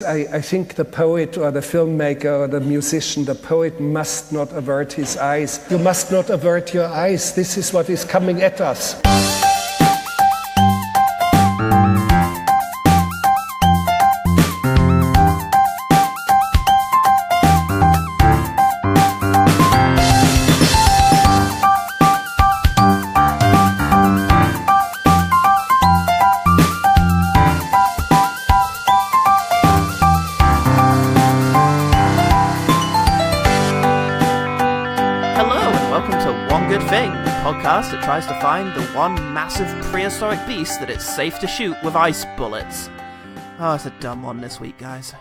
I think the poet or the filmmaker or the musician, the poet must not avert his eyes. You must not avert your eyes. This is what is coming at us. That tries to find the one massive prehistoric beast that it's safe to shoot with ice bullets. Oh, it's a dumb one this week, guys.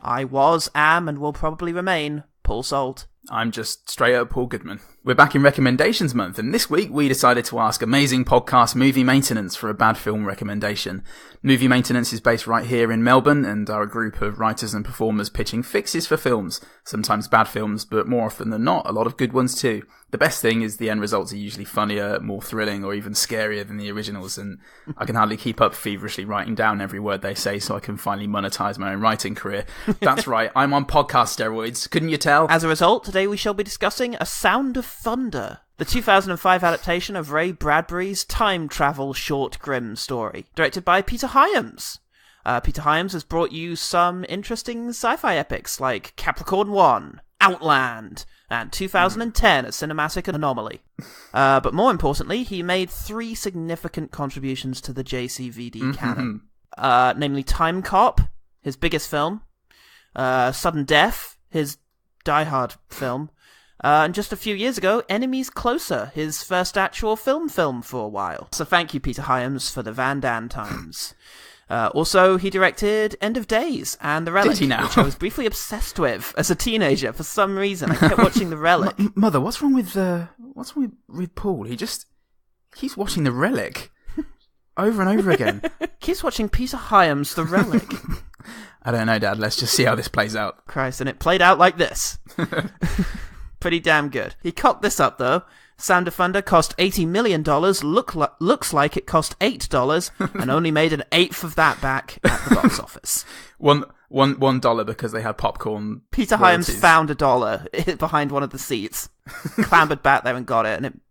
I was, am, and will probably remain Paul Salt. I'm just straight up Paul Goodman. We're back in Recommendations Month, and this week we decided to ask amazing podcast Movie Maintenance for a bad film recommendation. Movie Maintenance is based right here in Melbourne, and are a group of writers and performers pitching fixes for films. Sometimes bad films, but more often than not, a lot of good ones too. The best thing is the end results are usually funnier, more thrilling, or even scarier than the originals, and I can hardly keep up feverishly writing down every word they say so I can finally monetize my own writing career. That's right, I'm on podcast steroids, couldn't you tell? As a result, today we shall be discussing A Sound of Thunder, the 2005 adaptation of Ray Bradbury's time travel short grim story, directed by Peter Hyams. Peter Hyams has brought you some interesting sci-fi epics like Capricorn 1, Outland, and 2010, A Cinematic Anomaly. But more importantly, he made 3 significant contributions to the JCVD canon. Namely Time Cop, his biggest film, Sudden Death, his Die Hard film, and just a few years ago, Enemies Closer, his first actual film for a while. So thank you, Peter Hyams, for the Van Damme times. Also, he directed End of Days and The Relic, which I was briefly obsessed with as a teenager for some reason. I kept watching The Relic. Mother, what's wrong with Paul? He just keeps watching The Relic over and over again. Keeps watching Peter Hyams' The Relic. I don't know, Dad. Let's just see how this plays out. Christ, and it played out like this. Pretty damn good. He cocked this up, though. Sound of Thunder cost $80 million, looks like it cost $8, and only made an eighth of that back at the box office. $1 because they had popcorn. Peter Hyams found $1 behind one of the seats, clambered back there and got it, and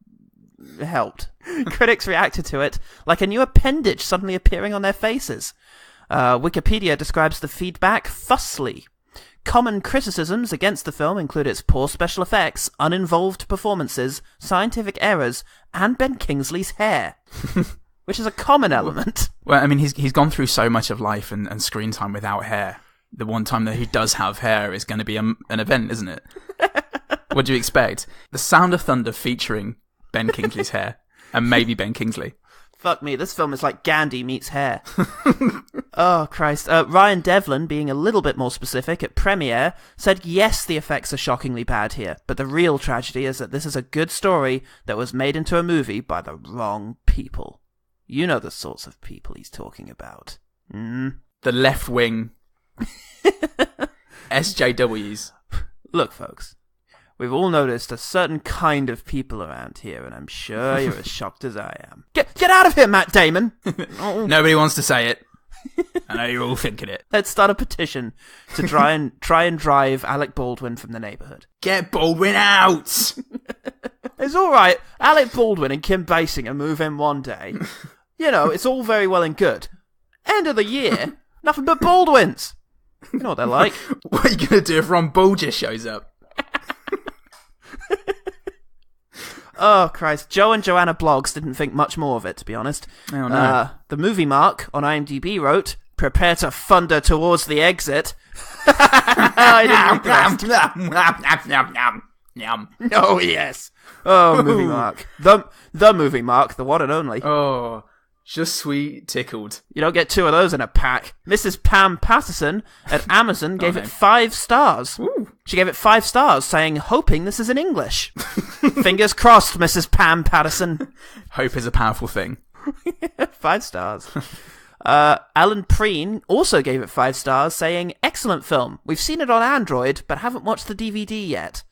it helped. Critics reacted to it like a new appendage suddenly appearing on their faces. Wikipedia describes the feedback fussily. Common criticisms against the film include its poor special effects, uninvolved performances, scientific errors, and Ben Kingsley's hair, which is a common element. Well, I mean, he's gone through so much of life and screen time without hair. The one time that he does have hair is going to be an event, isn't it? What do you expect? The Sound of Thunder featuring Ben Kingsley's hair, and maybe Ben Kingsley. Fuck me, this film is like Gandhi meets hair. Oh, Christ. Ryan Devlin, being a little bit more specific, at premiere, said yes, the effects are shockingly bad here, but the real tragedy is that this is a good story that was made into a movie by the wrong people. You know the sorts of people he's talking about. The left-wing SJWs. Look, folks. We've all noticed a certain kind of people around here, and I'm sure you're as shocked as I am. Get out of here, Matt Damon! Nobody wants to say it. I know you're all thinking it. Let's start a petition to try and drive Alec Baldwin from the neighborhood. Get Baldwin out! It's all right. Alec Baldwin and Kim Basinger move in one day. You know, it's all very well and good. End of the year, nothing but Baldwins. You know what they're like. What are you going to do if Ron Bulger shows up? Oh, Christ. Joe and Joanna Blogs didn't think much more of it, to be honest. Oh, no. The Movie Mark on IMDb wrote, "Prepare to thunder towards the exit." I didn't read the rest. Oh, yes. Oh, Movie Mark. The Movie Mark, the one and only. Oh, just sweet tickled. You don't get 2 of those in a pack. Mrs. Pam Patterson at Amazon gave it 5 stars. Ooh. She gave it 5 stars, saying, hoping this is in English. Fingers crossed, Mrs. Pam Patterson. Hope is a powerful thing. 5 stars. Alan Preen also gave it 5 stars, saying, excellent film. We've seen it on Android, but haven't watched the DVD yet.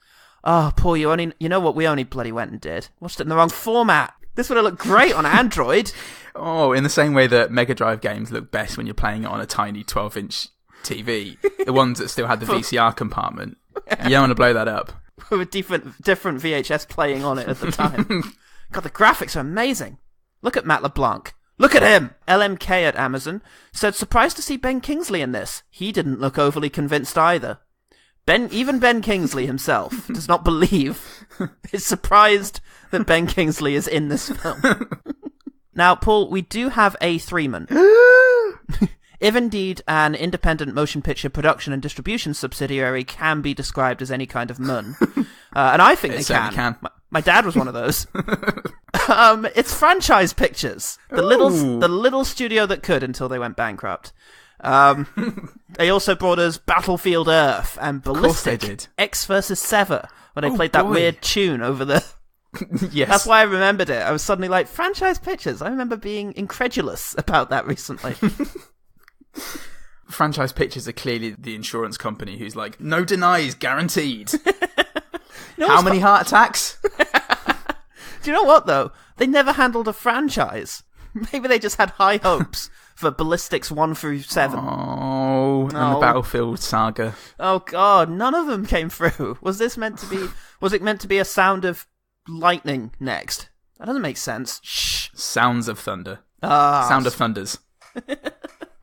Oh, Paul, you know what we only bloody went and did? Watched it in the wrong format. This would have looked great on Android. Oh, in the same way that Mega Drive games look best when you're playing it on a tiny 12-inch TV, the ones that still had the VCR compartment. You don't want to blow that up. With different VHS playing on it at the time. God, the graphics are amazing. Look at Matt LeBlanc. Look at him! LMK at Amazon said, surprised to see Ben Kingsley in this. He didn't look overly convinced either. Even Ben Kingsley himself does not believe, is surprised that Ben Kingsley is in this film. Now, Paul, we do have a threeman. If indeed an independent motion picture production and distribution subsidiary can be described as any kind of mun, and I think they can. My dad was one of those. It's Franchise Pictures, the little studio that could until they went bankrupt. They also brought us Battlefield Earth and Ballistic X vs. Sever, when they played that weird tune over the... Yes. That's why I remembered it. I was suddenly like, Franchise Pictures. I remember being incredulous about that recently. Franchise Pictures are clearly the insurance company who's like, no denies, guaranteed. How many heart attacks? Do you know what, though? They never handled a franchise. Maybe they just had high hopes for Ballistics 1 through 7. Oh, and the Battlefield saga. Oh, God, none of them came through. Was it meant to be a Sound of Lightning next? That doesn't make sense. Shh. Sounds of Thunder. Sound of Thunders.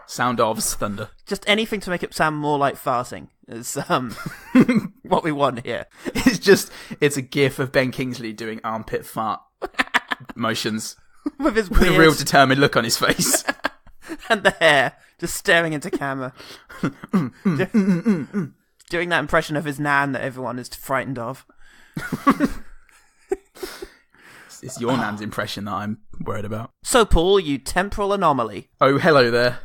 Sound of's thunder. Just anything to make it sound more like farting is what we want here. It's a gif of Ben Kingsley doing armpit fart motions. With his with a real determined look on his face. And the hair, just staring into camera. Doing that impression of his nan that everyone is frightened of. It's your nan's impression that I'm worried about. So, Paul, you temporal anomaly. Oh, hello there.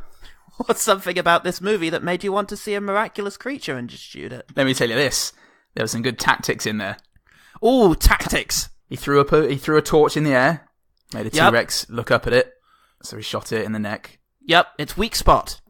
What's something about this movie that made you want to see a miraculous creature and just shoot it? Let me tell you this. There was some good tactics in there. Ooh, tactics. He threw a torch in the air, made a T-Rex look up at it, so he shot it in the neck. Yep, it's weak spot.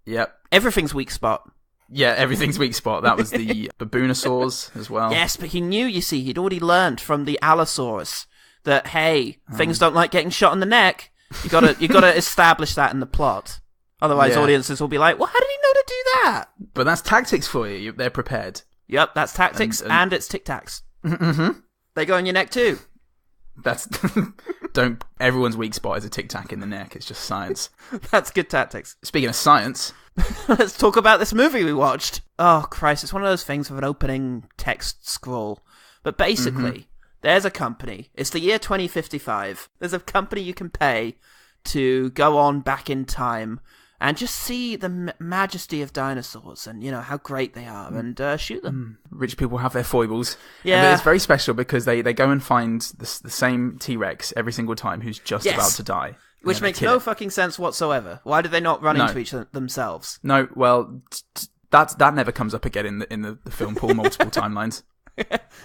Yep. Everything's weak spot. Yeah, everything's weak spot. That was the baboonosaurs as well. Yes, but he knew, you see, he'd already learned from the Allosaurus that, hey, things don't like getting shot in the neck. You gotta establish that in the plot. Otherwise, audiences will be like, well, how did he know to do that? But that's tactics for you. They're prepared. Yep, that's tactics, and it's tic-tacs. Mm-hmm. They go in your neck too. That's... Everyone's weak spot is a tic-tac in the neck. It's just science. That's good tactics. Speaking of science... Let's talk about this movie we watched. Oh, Christ, it's one of those things with an opening text scroll. But basically, there's a company. It's the year 2055. There's a company you can pay to go on back in time and just see the majesty of dinosaurs and, how great they are and shoot them. Rich people have their foibles. Yeah. But it's very special because they go and find the same T-Rex every single time who's just about to die. Which makes no fucking sense whatsoever. Why do they not run into each other themselves? No, well, that never comes up again in the film pool, multiple timelines.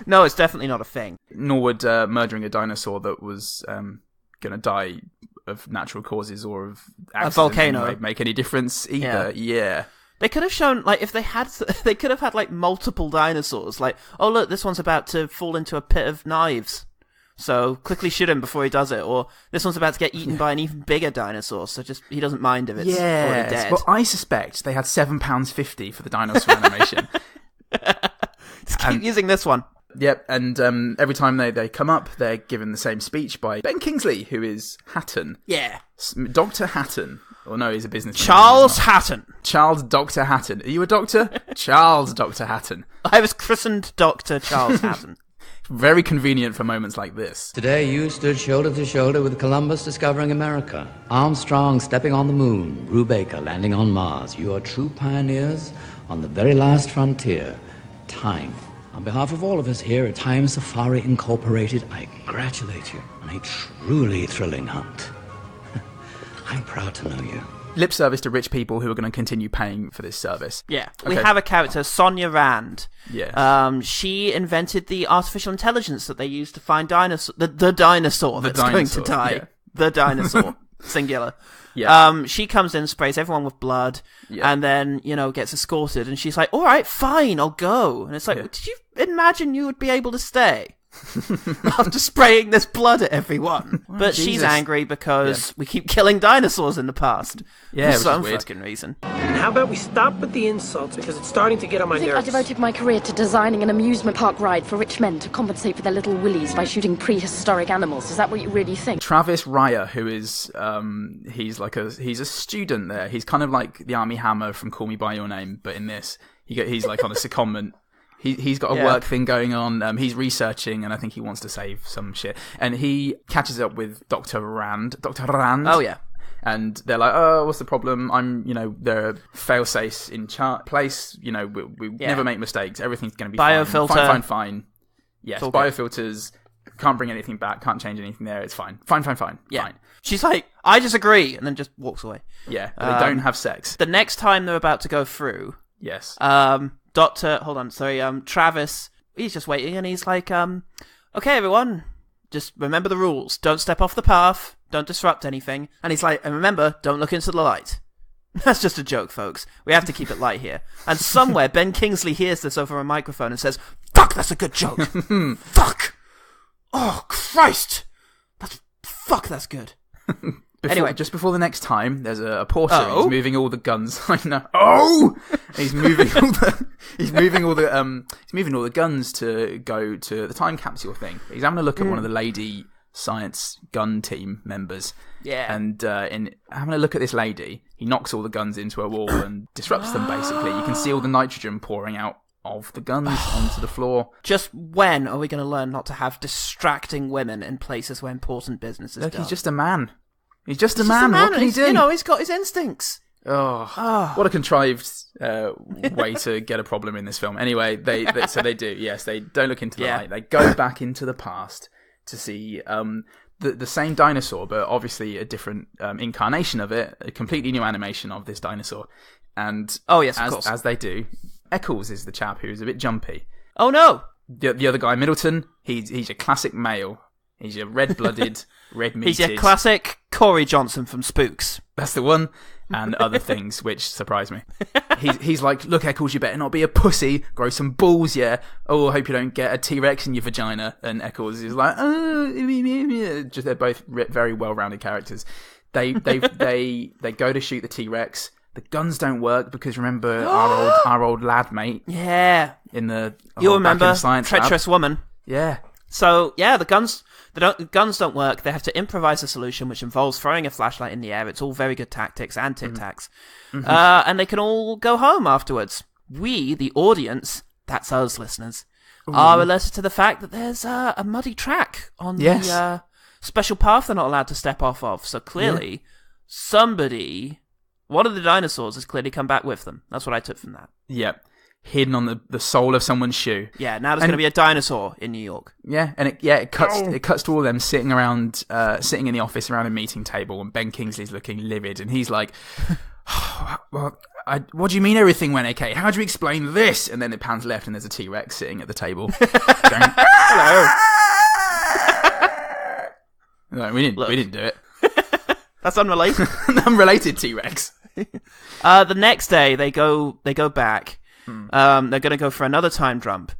No, it's definitely not a thing. Nor would murdering a dinosaur that was going to die of natural causes or of a volcano make any difference either. Yeah. They could have shown, if they could have had, multiple dinosaurs. Oh, look, this one's about to fall into a pit of knives. So quickly shoot him before he does it. Or this one's about to get eaten by an even bigger dinosaur. So he doesn't mind if it's already dead. Well, I suspect they had £7.50 for the dinosaur animation. Just keep using this one. Yep, and every time they come up, they're given the same speech by Ben Kingsley, who is Hatton. Yeah. Dr. Hatton. Or no, he's a businessman. Charles Hatton. Charles Dr. Hatton. Are you a doctor? Charles Dr. Hatton. I was christened Dr. Charles Hatton. Very convenient for moments like this. Today you stood shoulder to shoulder with Columbus discovering America, Armstrong stepping on the moon, Brew Baker landing on Mars. You are true pioneers on the very last frontier, time. On behalf of all of us here at Time Safari Incorporated, I congratulate you on a truly thrilling hunt. I'm proud to know you. Lip service to rich people who are going to continue paying for this service. Yeah. Okay. We have a character, Sonia Rand. Yes. She invented the artificial intelligence that they used to find dinosaur. The dinosaur that's going to die. Yeah. The dinosaur. Singular. Yeah. She comes in, sprays everyone with blood, and then, gets escorted, and she's like, all right, fine, I'll go. And it's like, did you imagine you would be able to stay? after spraying this blood at everyone. But Jesus. she's angry because we keep killing dinosaurs in the past. Yeah, for which some is weird. fucking reason. How about we stop with the insults, because it's starting to get on my I think I nerves. devoted my career to designing an amusement park ride for rich men to compensate for their little willies by shooting prehistoric animals. Is that what you really think? Travis Ryer, who is he's a student there. He's kind of like the Army Hammer from Call Me by Your Name, but in this he's like on a secondment. He's got a work thing going on. He's researching, and I think he wants to save some shit. And he catches up with Dr. Rand. Oh yeah. And they're like, oh, what's the problem? There are fail-safes in place. We never make mistakes. Everything's going to be Biofilter. fine. Yes, good. biofilters. Can't bring anything back. Can't change anything there. It's fine. Fine. Yeah. Fine. She's like, I disagree, and then just walks away. Yeah, but they don't have sex. The next time they're about to go through, Yes. Travis, he's just waiting, and he's like, okay, everyone, just remember the rules. Don't step off the path. Don't disrupt anything. And he's like, and remember, don't look into the light. That's just a joke, folks. We have to keep it light here. And somewhere, Ben Kingsley hears this over a microphone and says, fuck, that's a good joke. Fuck. Oh, Christ. That's good. Just before the next time, there's a porter. Oh? He's moving all the guns. I know. Oh, he's moving all the guns to go to the time capsule thing. He's having a look at one of the lady science gun team members. Yeah. And in having a look at this lady, he knocks all the guns into a wall and disrupts them. Basically, you can see all the nitrogen pouring out of the guns onto the floor. Just when are we going to learn not to have distracting women in places where important business is Look, done? he's just a man. He's just a man. What can he do? He's got his instincts. Oh, what a contrived way to get a problem in this film. Anyway, they do. Yes, they don't look into the light. They go back into the past to see the same dinosaur, but obviously a different incarnation of it, a completely new animation of this dinosaur. And of course. As they do, Eccles is the chap who's a bit jumpy. Oh no! The other guy, Middleton, he's a classic male. He's your red-blooded, red-meated... He's your classic Corey Johnson from Spooks. That's the one. And other things, which surprise me. He's like, look, Eccles, you better not be a pussy. Grow some balls, yeah. Oh, I hope you don't get a T-Rex in your vagina. And Eccles is like, oh... Just, they're both very well-rounded characters. They go to shoot the T-Rex. The guns don't work because, remember, our old lad mate. Yeah. You'll remember, science treacherous lab. woman. Yeah. So, the guns don't work. They have to improvise a solution, which involves throwing a flashlight in the air. It's all very good tactics and tic-tacs. Mm-hmm. And they can all go home afterwards. We, the audience, that's us, listeners, are alerted to the fact that there's a muddy track on the special path they're not allowed to step off of. So clearly, one of the dinosaurs has clearly come back with them. That's what I took from that. Yep. Hidden on the sole of someone's shoe. Yeah, now there's going to be a dinosaur in New York. Yeah, and it cuts to all of them sitting in the office around a meeting table, and Ben Kingsley's looking livid, and he's like, what do you mean everything went okay? How do you explain this? And then it pans left, and there's a T-Rex sitting at the table. Going, hello. No, we didn't do it. That's unrelated. Unrelated T-Rex. The next day, they go back. They're going to go for another time jump.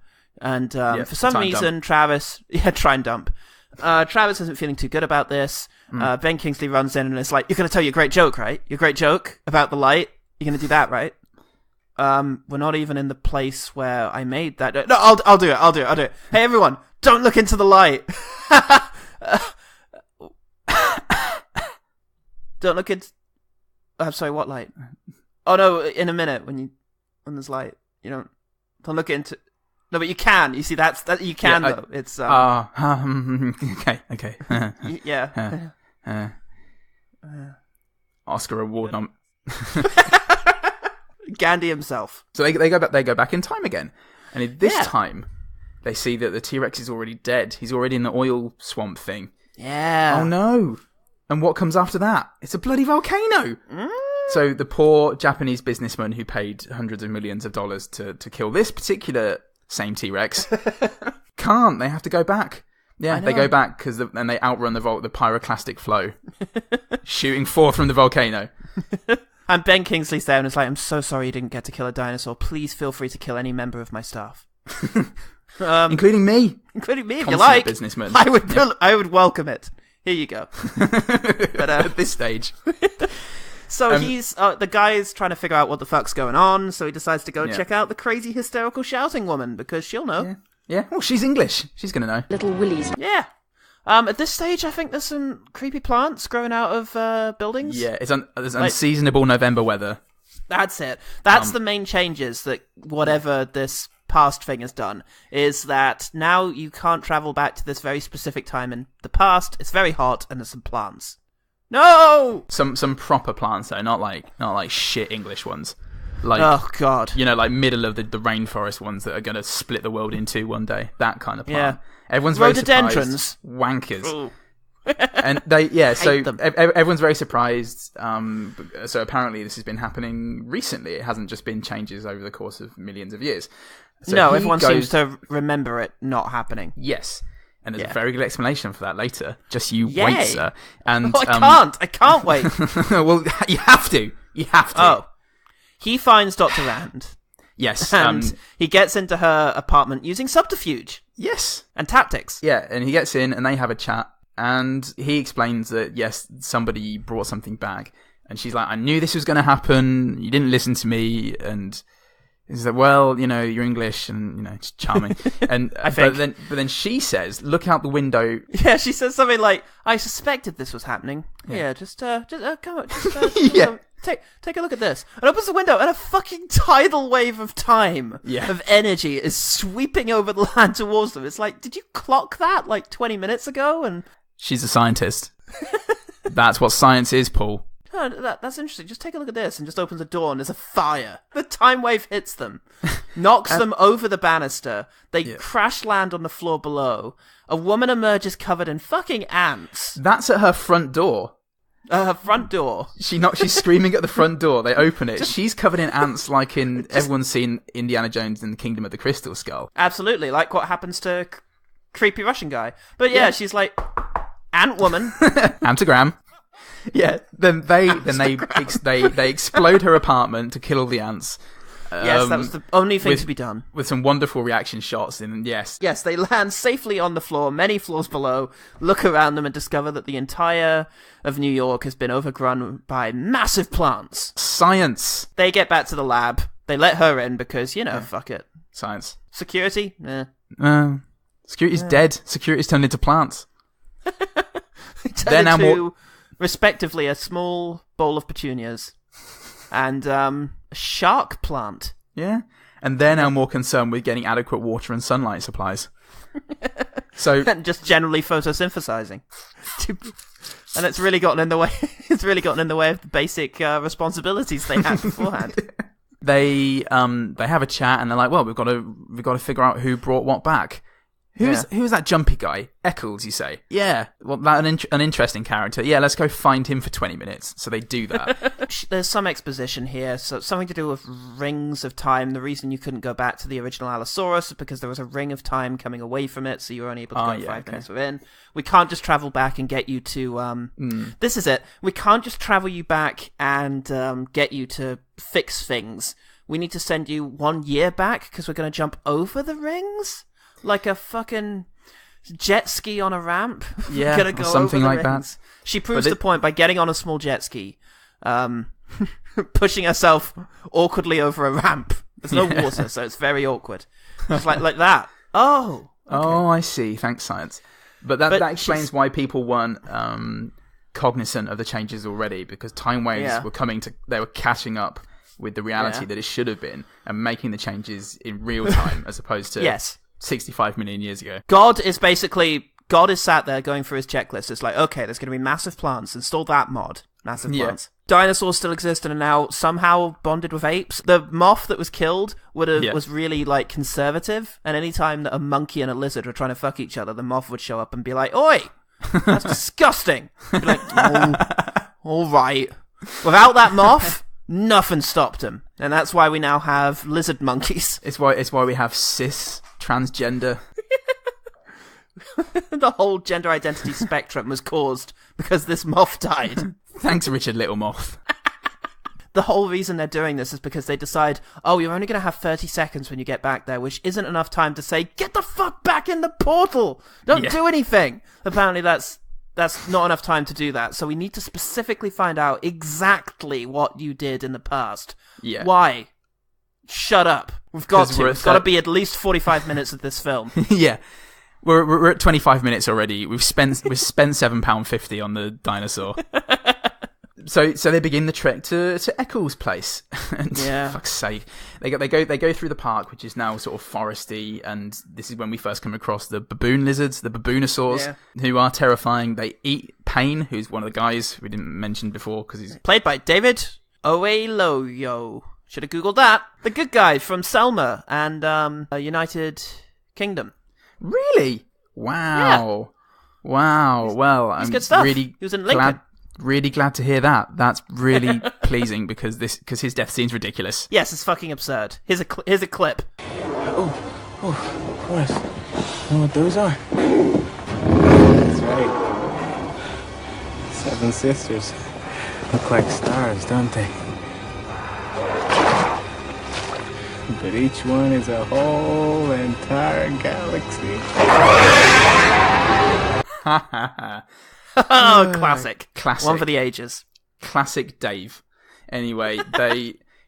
And for some reason, Travis... Yeah, try and dump. Travis isn't feeling too good about this. Ben Kingsley runs in and is like, you're going to tell your great joke, right? Your great joke about the light? You're going to do that, right? We're not even in the place where I made that... No, I'll do it. Hey, everyone, don't look into the light. Don't look into... I'm sorry, what light? Oh, no, in a minute, when there's light, you don't look into... No, but you can. You see, that you can, though. It's... Okay. Yeah. Oscar award Gandhi himself. So they go back in time again. And this time, they see that the T-Rex is already dead. He's already in the oil swamp thing. Yeah. Oh, no. And what comes after that? It's a bloody volcano. So the poor Japanese businessman who paid hundreds of millions of dollars to kill this particular same T-Rex can't. They have to go back. Yeah, they go back then they outrun the pyroclastic flow, shooting forth from the volcano. And Ben Kingsley's there and is like, I'm so sorry you didn't get to kill a dinosaur. Please feel free to kill any member of my staff. Including me. Including me, if you Consummate like. businessman. I would welcome it. Here you go. But at this stage. So he's the guy is trying to figure out what the fuck's going on, so he decides to go check out the crazy hysterical shouting woman, because she'll know. Yeah. Well, she's English. She's going to know. Little willies. Yeah. At this stage, I think there's some creepy plants growing out of buildings. Yeah, there's unseasonable November weather. That's it. That's the main changes that whatever this past thing has done, is that now you can't travel back to this very specific time in the past. It's very hot, and there's some plants. No! Some proper plants, though, not like shit English ones. Like, oh, God. You know, like middle of the rainforest ones that are going to split the world in two one day. That kind of plant. Yeah. Everyone's very surprised. Wankers. Ooh. And everyone's very surprised. So apparently this has been happening recently. It hasn't just been changes over the course of millions of years. So no, everyone seems to remember it not happening. Yes. And there's a very good explanation for that later. Just you wait, sir. And I can't wait. Well, you have to. Oh. He finds Dr. Rand. Yes. And he gets into her apartment using subterfuge. Yes. And tactics. Yeah, and he gets in and they have a chat. And he explains that, yes, somebody brought something back. And she's like, I knew this was going to happen. You didn't listen to me. And he's like, well, you know, you're English and, you know, it's charming. And but then she says, look out the window. Yeah, she says something like, I suspected this was happening. Yeah, just come on. Take a look at this. And opens the window, and a fucking tidal wave of time, of energy, is sweeping over the land towards them. It's like, did you clock that like 20 minutes ago? And she's a scientist. That's what science is, Paul. Oh, that's interesting. Just take a look at this, and just opens the door, and there's a fire. The time wave hits them, knocks them over the banister. They crash land on the floor below. A woman emerges covered in fucking ants. That's at her front door. Her front door. She's screaming at the front door. They open it. She's covered in ants, like everyone's seen Indiana Jones in the Kingdom of the Crystal Skull. Absolutely, like what happens to creepy Russian guy. But she's like, ant woman. Antogram. Yeah. Then they explode her apartment to kill all the ants. Yes, that was the only thing to be done. With some wonderful reaction shots, and yes, they land safely on the floor, many floors below, look around them and discover that the entire of New York has been overgrown by massive plants. Science! They get back to the lab. They let her in because, fuck it. Science. Security? Security's dead. Security's turned into plants. They're now into, respectively, a small bowl of petunias and a shark plant. Yeah. And they're now more concerned with getting adequate water and sunlight supplies. So and just generally photosynthesizing. And it's really gotten in the way. It's really gotten in the way of the basic responsibilities they had beforehand. They have a chat and they're like, well, we've got to figure out who brought what back. Who's that jumpy guy? Eccles, you say? Yeah. Well, an interesting character. Yeah, let's go find him for 20 minutes. So they do that. There's some exposition here. So something to do with rings of time. The reason you couldn't go back to the original Allosaurus is because there was a ring of time coming away from it, so you were only able to go 5 minutes within. We can't just travel back and get you to... This is it. We can't just travel you back and get you to fix things. We need to send you 1 year back because we're going to jump over the rings? Like a fucking jet ski on a ramp. Yeah, gonna go something over like rings. that. She proves the point by getting on a small jet ski, pushing herself awkwardly over a ramp. There's no water, so it's very awkward. Just like that. Oh. Okay. Oh, I see. Thanks, science. But that explains why people weren't cognizant of the changes already, because time waves were they were catching up with the reality that it should have been and making the changes in real time as opposed to 65 million years ago. God is sat there going through his checklist. It's like, okay, there's going to be massive plants. Install that mod. Massive plants. Dinosaurs still exist and are now somehow bonded with apes. The moth that was killed was really like conservative. And any time that a monkey and a lizard were trying to fuck each other, the moth would show up and be like, "Oi, that's disgusting." Be like, "Oh, all right." Without that moth, nothing stopped him, and that's why we now have lizard monkeys. It's why we have cis transgender. The whole gender identity spectrum was caused because this moth died. Thanks, Richard Littlemoth. the whole reason they're doing this is because they decide, oh, you're only going to have 30 seconds when you get back there, which isn't enough time to say, get the fuck back in the portal! Don't do anything! Apparently that's not enough time to do that, so we need to specifically find out exactly what you did in the past. Yeah. Why? Shut up. We've got to be at least 45 minutes of this film. Yeah. We're at 25 minutes already. We've spent £7.50 on the dinosaur. So they begin the trek to Eccles' place. And for fuck's sake. They go through the park, which is now sort of foresty, and this is when we first come across the baboon lizards, the baboonosaurs, who are terrifying. They eat Payne, who's one of the guys we didn't mention before because he's played by David Oyelowo. Should have googled that. The good guy from Selma and United Kingdom. Really? Wow. Yeah. Wow. Well, I'm good stuff. Really he was in Lincoln. Really glad to hear that. That's really pleasing because his death scene's ridiculous. Yes, it's fucking absurd. Here's a clip. Of course. You know what those are? That's right. 7 sisters. Look like stars, don't they? But each one is a whole entire galaxy. Oh, classic. One for the ages. Classic Dave. Anyway,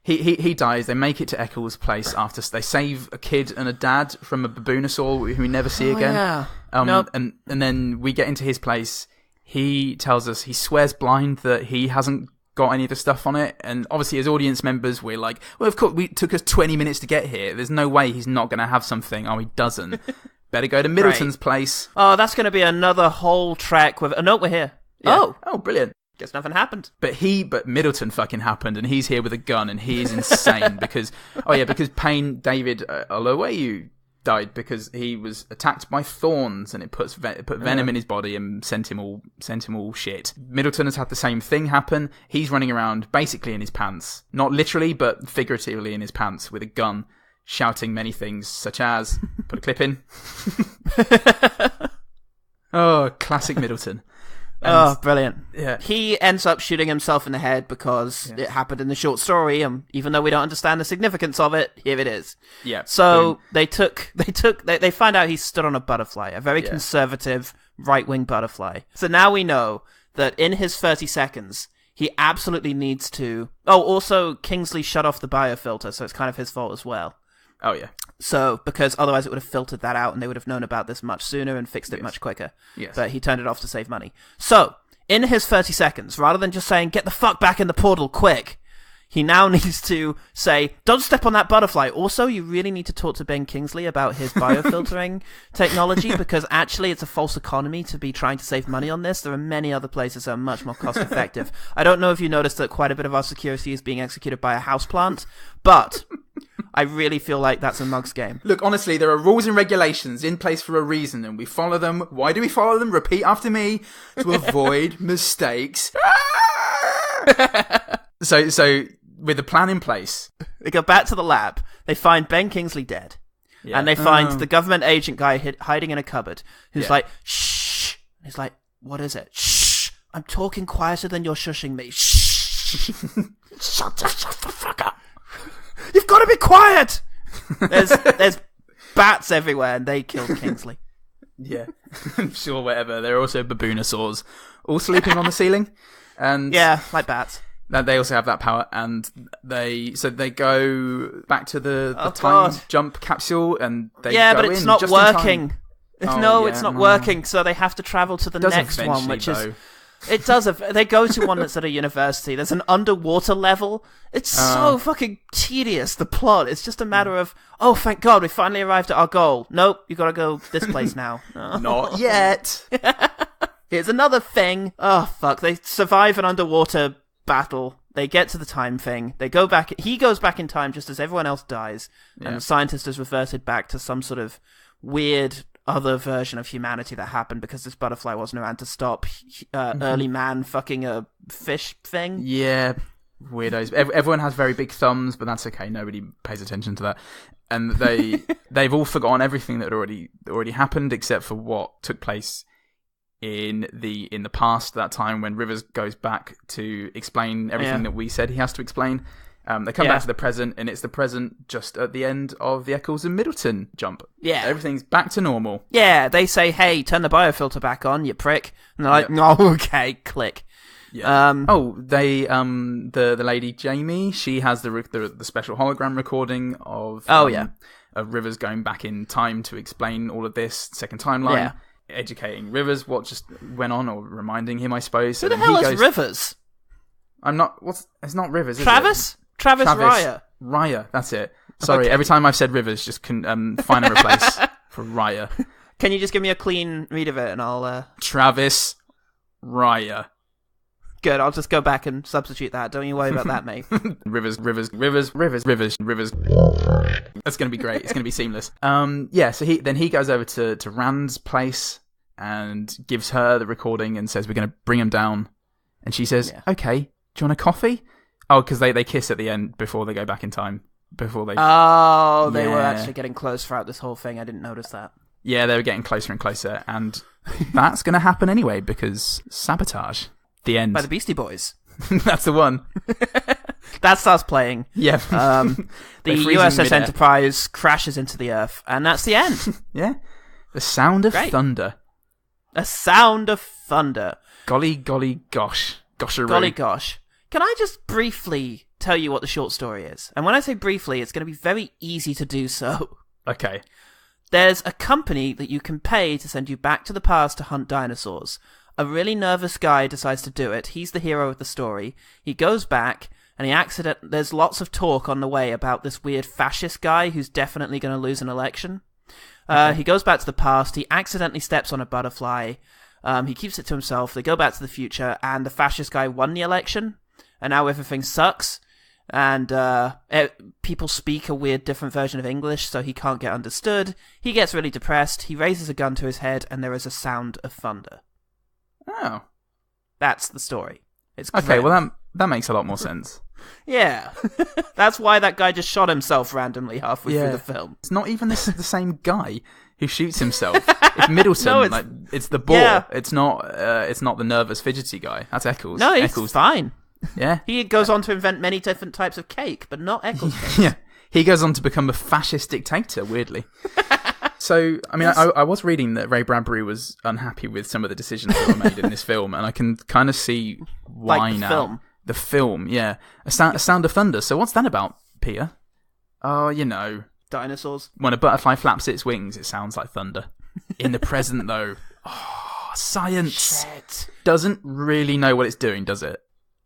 he dies. They make it to Eccles' place after they save a kid and a dad from a baboonosaur who we never see again. Yeah. Nope. And then we get into his place. He tells us, he swears blind that he hasn't got any of the stuff on it, and obviously as audience members we're like, well, of course, it took us 20 minutes to get here, there's no way he's not going to have something. Oh, he doesn't. Better go to Middleton's place. Oh, that's going to be another whole trek with we're here. Yeah. Oh, brilliant. Guess nothing happened. But Middleton fucking happened, and he's here with a gun, and he is insane because Payne David Oloweyu died because he was attacked by thorns, and it put venom in his body and sent him all shit. Middleton has had the same thing happen. He's running around basically in his pants, not literally but figuratively in his pants, with a gun, shouting many things such as put a clip in. Oh, classic Middleton. And, brilliant. Yeah. He ends up shooting himself in the head because it happened in the short story, and even though we don't understand the significance of it, here it is. Yeah. So they find out he stood on a butterfly, a very conservative right-wing butterfly. So now we know that in his 30 seconds, he absolutely needs to... Oh, also, Kingsley shut off the biofilter, so it's kind of his fault as well. Oh, yeah. So, because otherwise it would have filtered that out and they would have known about this much sooner and fixed it much quicker. Yes. But he turned it off to save money. So, in his 30 seconds, rather than just saying, get the fuck back in the portal, quick, he now needs to say, don't step on that butterfly. Also, you really need to talk to Ben Kingsley about his biofiltering technology, because actually it's a false economy to be trying to save money on this. There are many other places that are much more cost effective. I don't know if you noticed that quite a bit of our security is being executed by a houseplant, but... I really feel like that's a mug's game. Look, honestly, there are rules and regulations in place for a reason, and we follow them. Why do we follow them? Repeat after me. To avoid mistakes. So, with the plan in place... They go back to the lab. They find Ben Kingsley dead. Yeah. And they find the government agent guy hiding in a cupboard, who's like, shh. He's like, what is it? Shh. I'm talking quieter than you're shushing me. Shh. Shut the fuck up. You've got to be quiet! There's bats everywhere, and they killed Kingsley. Yeah, I'm sure, whatever. There are also baboonosaurs all sleeping on the ceiling. And yeah, like bats. They also have that power, and they go back to the time jump capsule, and they but it's not working. It's not working, so they have to travel to the next one, which is... It does. They go to one that's at a university. There's an underwater level. It's so fucking tedious, the plot. It's just a matter of, oh, thank God, we finally arrived at our goal. Nope, you gotta go this place now. Not yet. Here's another thing. Oh, fuck. They survive an underwater battle. They get to the time thing. They go back. He goes back in time just as everyone else dies. Yeah. And the scientist has reverted back to some sort of weird... other version of humanity that happened because this butterfly wasn't around to stop early man fucking a fish thing. Yeah, weirdos. Everyone has very big thumbs, but that's okay. Nobody pays attention to that. And they've all forgotten everything that had already happened except for what took place in the past, that time when Rivers goes back to explain everything that we said he has to explain. They come back to the present, and it's the present just at the end of the Eccles and Middleton jump. Yeah. Everything's back to normal. Yeah, they say, hey, turn the biofilter back on, you prick. And they're like, no, okay, click. Yeah. The lady Jamie, she has the special hologram recording of of Rivers going back in time to explain all of this second timeline, educating Rivers what just went on, or reminding him, I suppose. Who the hell is Rivers? It's not Rivers, is Travis? it? Travis Ryer. Ryer, that's it. Sorry, every time I've said Rivers, just find a replace for Ryer. Can you just give me a clean read of it, and I'll... Travis Ryer. Good, I'll just go back and substitute that. Don't you worry about that, mate. Rivers. That's going to be great. It's going to be seamless. So he goes over to Rand's place and gives her the recording and says, we're going to bring him down. And she says, okay, do you want a coffee? Oh, because they kiss at the end before they go back in time. They were actually getting close throughout this whole thing. I didn't notice that. Yeah, they were getting closer and closer. And that's going to happen anyway, because sabotage. The end. By the Beastie Boys. That's the one. That starts playing. Yeah. The USS Enterprise crashes into the Earth, and that's the end. Yeah. The sound of thunder. A sound of thunder. Golly gosh. Gosharoo. Golly gosh. Can I just briefly tell you what the short story is? And when I say briefly, it's going to be very easy to do so. Okay. There's a company that you can pay to send you back to the past to hunt dinosaurs. A really nervous guy decides to do it. He's the hero of the story. He goes back, and there's lots of talk on the way about this weird fascist guy who's definitely going to lose an election. He goes back to the past. He accidentally steps on a butterfly. He keeps it to himself. They go back to the future, and the fascist guy won the election. And now everything sucks, and people speak a weird different version of English, so he can't get understood. He gets really depressed, he raises a gun to his head, and there is a sound of thunder. Oh. That's the story. It's okay, grim. well that makes a lot more sense. Yeah. That's why that guy just shot himself randomly halfway through the film. It's not even the same guy who shoots himself. It's Middleton. No, it's the boar. Yeah. It's not the nervous, fidgety guy. That's Eccles. No, he's fine. Yeah. He goes on to invent many different types of cake, but not Eccles cake. Yeah. He goes on to become a fascist dictator, weirdly. So, I mean, I was reading that Ray Bradbury was unhappy with some of the decisions that were made in this film, and I can kind of see why now. Film. The film, yeah. A sound of thunder. So what's that about, Peter? Oh, dinosaurs. When a butterfly flaps its wings, it sounds like thunder. In the present, though, science doesn't really know what it's doing, does it?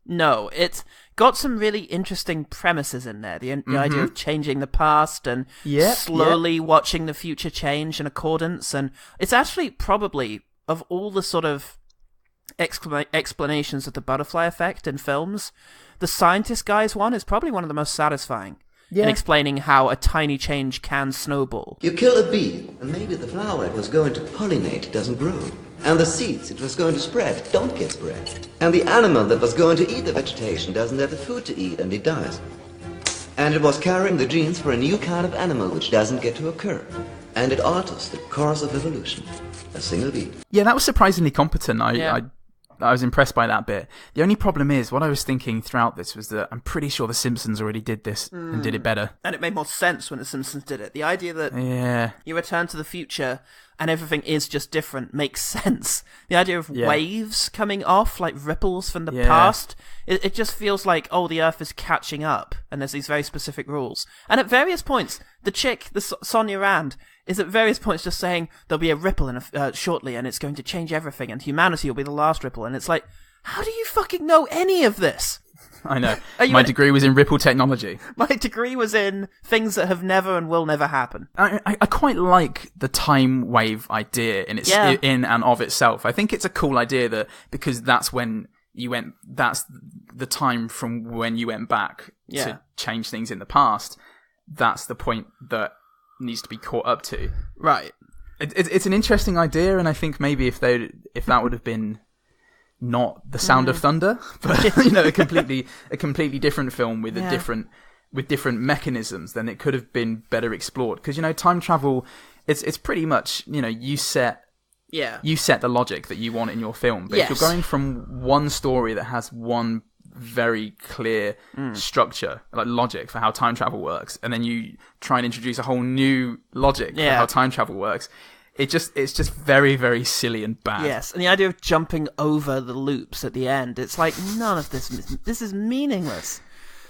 No, it's got some really interesting premises in there. The idea of changing the past and slowly watching the future change in accordance. And it's actually probably, of all the sort of explanations of the butterfly effect in films, the scientist guy's one is probably one of the most satisfying in explaining how a tiny change can snowball. You kill a bee, and maybe the flower it was going to pollinate doesn't grow. And the seeds it was going to spread don't get spread. And the animal that was going to eat the vegetation doesn't have the food to eat, and it dies. And it was carrying the genes for a new kind of animal which doesn't get to occur. And it alters the course of evolution. A single bee. Yeah, that was surprisingly competent. I was impressed by that bit. The only problem is, what I was thinking throughout this was that I'm pretty sure The Simpsons already did this and did it better. And it made more sense when The Simpsons did it. The idea that you return to the future and everything is just different makes sense. The idea of waves coming off, like ripples from the past, it just feels like, the Earth is catching up, and there's these very specific rules. And at various points, the chick, Sonia Rand, is at various points just saying there'll be a ripple shortly, and it's going to change everything, and humanity will be the last ripple. And it's like, how do you fucking know any of this? I know. My degree was in ripple technology. My degree was in things that have never and will never happen. I quite like the time wave idea in and of itself. I think it's a cool idea that because that's when that's the time from when you went back to change things in the past. That's the point that needs to be caught up to. Right. It's an interesting idea, and I think maybe if that would have been not the sound of thunder, but a completely different film with different mechanisms, then it could have been better explored. Because time travel, it's pretty much you set Yeah. You set the logic that you want in your film. But if you're going from one story that has one very clear structure, like logic for how time travel works, and then you try and introduce a whole new logic for how time travel works, it's just very, very silly and bad. Yes, and the idea of jumping over the loops at the end, it's like, none of this is meaningless.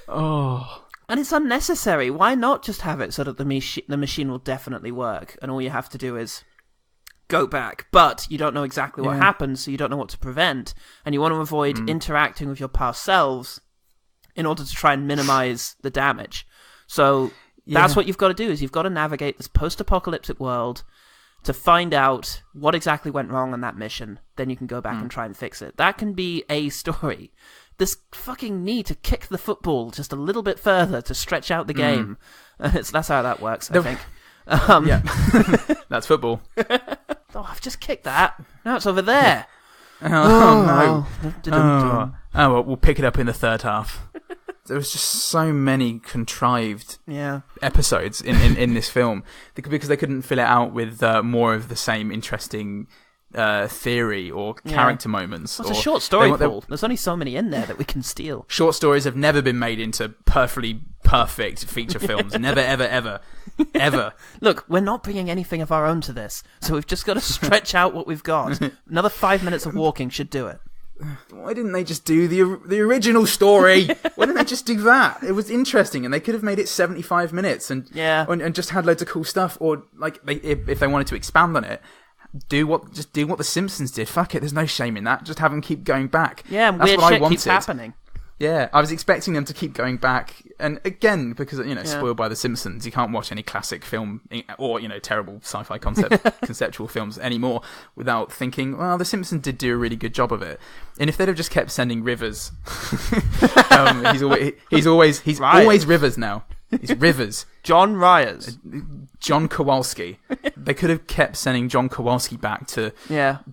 Oh. And it's unnecessary. Why not just have it so that the machine will definitely work, and all you have to do is go back, but you don't know exactly what happened, so you don't know what to prevent, and you want to avoid interacting with your past selves in order to try and minimize the damage. So that's what you've got to do, is you've got to navigate this post-apocalyptic world to find out what exactly went wrong on that mission. Then you can go back and try and fix it. That can be a story. This fucking need to kick the football just a little bit further to stretch out the game. That's how that works, I think. That's football. Oh, I've just kicked that. Now it's over there. No. Well, we'll pick it up in the third half. There was just so many contrived episodes in this film because they couldn't fill it out with more of the same interesting theory or character moments. It's a short story, Paul. There's only so many in there that we can steal. Short stories have never been made into perfectly perfect feature films. Never, ever, ever, ever. Look, we're not bringing anything of our own to this, so we've just got to stretch out what we've got. Another 5 minutes of walking should do it. Why didn't they just do the original story? Why didn't they just do that? It was interesting, and they could have made it 75 minutes and just had loads of cool stuff. Or like, if they wanted to expand on it, do what the Simpsons did. Fuck it, there's no shame in that. Just have them keep going back. Yeah, and that's weird what shit I wanted. keeps happening. Yeah, I was expecting them to keep going back, and again, because spoiled by the Simpsons, you can't watch any classic film or terrible sci-fi conceptual films anymore without thinking, well, the Simpsons did do a really good job of it. And if they'd have just kept sending Rivers, he's always Rivers now. He's Rivers. John Ryers. John Kowalski. They could have kept sending John Kowalski back to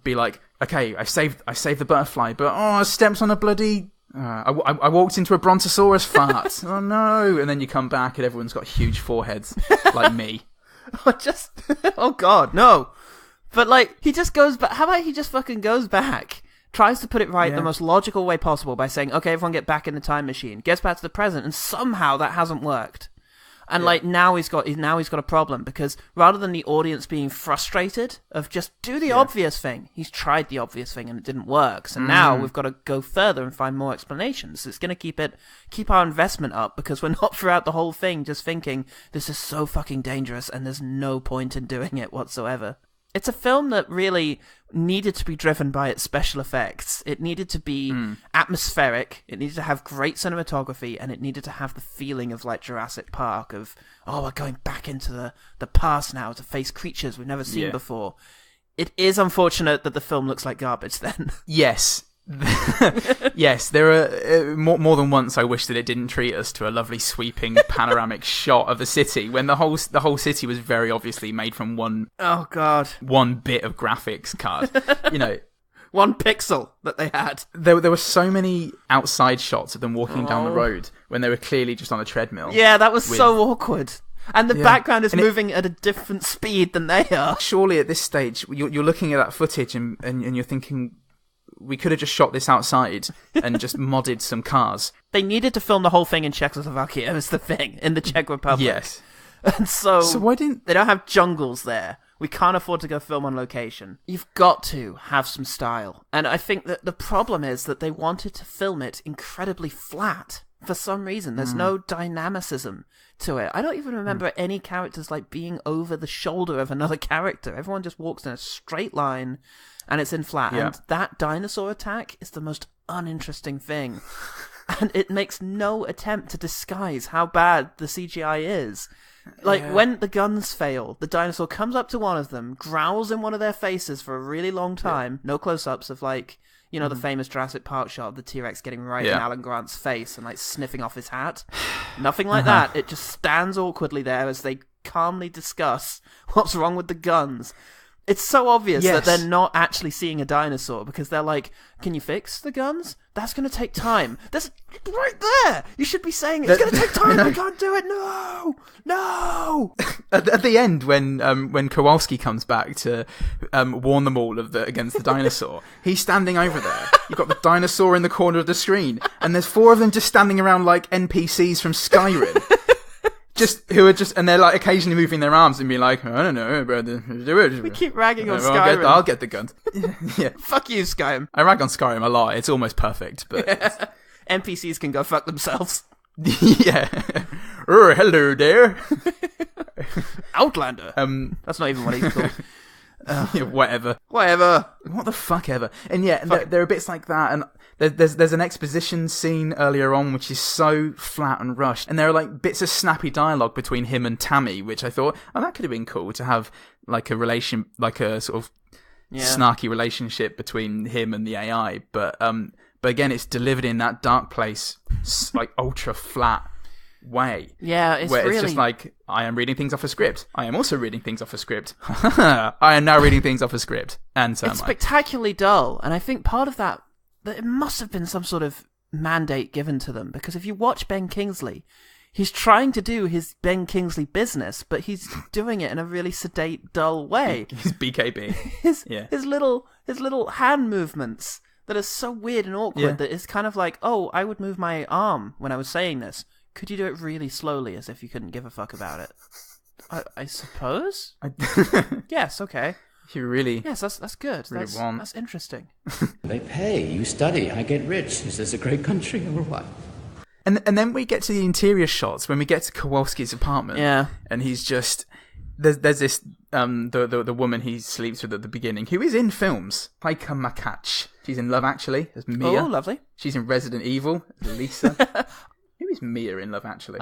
be like, okay, I saved the butterfly, but I stepped on a bloody. I walked into a brontosaurus fart. Oh no! And then you come back and everyone's got huge foreheads like me. Oh god, no! But like, he just goes back. How about he just fucking goes back? Tries to put it right the most logical way possible by saying, okay, everyone get back in the time machine. Gets back to the present, and somehow that hasn't worked. And like now he's got a problem, because rather than the audience being frustrated of just do the obvious thing, he's tried the obvious thing and it didn't work. So now we've got to go further and find more explanations. It's going to keep our investment up, because we're not throughout the whole thing just thinking this is so fucking dangerous and there's no point in doing it whatsoever. It's a film that really needed to be driven by its special effects. It needed to be atmospheric. It needed to have great cinematography, and it needed to have the feeling of like Jurassic Park of, we're going back into the past now to face creatures we've never seen before. It is unfortunate that the film looks like garbage then. Yes. Yes, there are more than once I wish that it didn't treat us to a lovely sweeping panoramic shot of the city when the whole city was very obviously made from one bit of graphics card. One pixel that they had. There were so many outside shots of them walking down the road when they were clearly just on a treadmill. Yeah, that was so awkward. And the background is moving at a different speed than they are. Surely at this stage, you're looking at that footage and you're thinking, we could have just shot this outside and just modded some cars. They needed to film the whole thing in Czechoslovakia, was the thing, in the Czech Republic. Yes. And so why didn't they don't have jungles there. We can't afford to go film on location. You've got to have some style. And I think that the problem is that they wanted to film it incredibly flat. For some reason, there's no dynamicism to it. I don't even remember any characters like being over the shoulder of another character. Everyone just walks in a straight line, and it's in flat. And that dinosaur attack is the most uninteresting thing. And it makes no attempt to disguise how bad the CGI is. Like, when the guns fail, the dinosaur comes up to one of them, growls in one of their faces for a really long time. No close-ups of, like, the famous Jurassic Park shot of the T-Rex getting right in Alan Grant's face and, like, sniffing off his hat. Nothing like that. It just stands awkwardly there as they calmly discuss what's wrong with the guns. It's so obvious Yes. that they're not actually seeing a dinosaur because they're like, can you fix the guns? That's going to take time. That's right there. You should be saying, it's going to take time. I can't do it. No. At the end, when Kowalski comes back to warn them all against the dinosaur, he's standing over there. You've got the dinosaur in the corner of the screen, and there's 4 of them just standing around like NPCs from Skyrim. And they're like occasionally moving their arms and being like, I don't know, brother, do it. We keep ragging on Skyrim. I'll get the guns. Yeah. Fuck you, Skyrim. I rag on Skyrim a lot. It's almost perfect, but NPCs can go fuck themselves. yeah. Oh, hello there. Outlander. That's not even what he's called. Yeah, whatever. What the fuck ever. And yeah, there are bits like that, and there's an exposition scene earlier on which is so flat and rushed, and there are like bits of snappy dialogue between him and Tammy, which I thought, oh, that could have been cool to have like a sort of snarky relationship between him and the AI, but again, it's delivered in that dark place, like ultra flat way. Yeah, it's just like, I am reading things off a script. I am also reading things off a script. I am now reading things off a script. And so it's spectacularly dull, and I think part of that it must have been some sort of mandate given to them, because if you watch Ben Kingsley, he's trying to do his Ben Kingsley business, but he's doing it in a really sedate, dull way. His BKB. His little hand movements that are so weird and awkward that it's kind of like, oh, I would move my arm when I was saying this. Could you do it really slowly, as if you couldn't give a fuck about it? I suppose? Yes, okay. You really... Yes, that's good. Really that's interesting. They pay, you study, I get rich. Is this a great country or what? And then we get to the interior shots, when we get to Kowalski's apartment. Yeah. And he's just... There's this... the woman he sleeps with at the beginning, who is in films. Heike Makach. She's in Love Actually, as Mia. Oh, lovely. She's in Resident Evil, as Lisa. Who is Mia in Love Actually?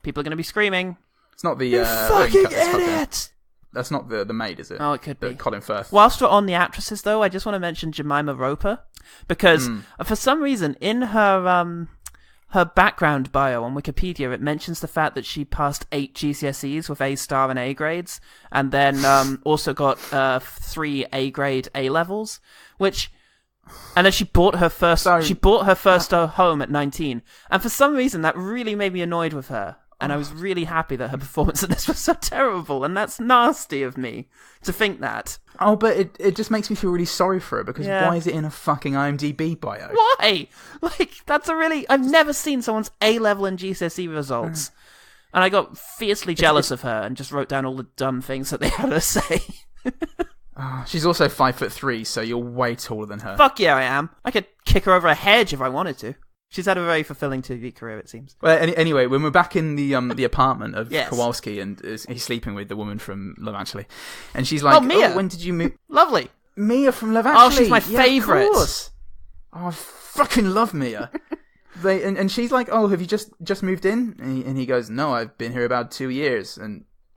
People are going to be screaming. It's not the... You fucking idiot! That's not the maid, is it? Oh, it could be. Colin Firth. Whilst we're on the actresses, though, I just want to mention Jemima Roper, because for some reason, in her background bio on Wikipedia, it mentions the fact that she passed 8 GCSEs with A star and A grades, and then also got 3 A grade A levels, and then she bought her first home at 19, and for some reason that really made me annoyed with her. And I was really happy that her performance in this was so terrible, and that's nasty of me to think that. Oh, but it just makes me feel really sorry for her, because why is it in a fucking IMDb bio? Why? Like, I've never seen someone's A-level and GCSE results. And I got fiercely jealous of her and just wrote down all the dumb things that they had her say. She's also 5'3", so you're way taller than her. Fuck yeah, I am. I could kick her over a hedge if I wanted to. She's had a very fulfilling TV career, it seems. Well, anyway, when we're back in the apartment of Kowalski, and he's sleeping with the woman from Love Actually, and she's like, Mia. When did you move? Lovely. Mia from Love Actually. Oh, she's my favourite. Of course. Oh, I fucking love Mia. And she's like, oh, have you just moved in? And he goes, no, I've been here about 2 years.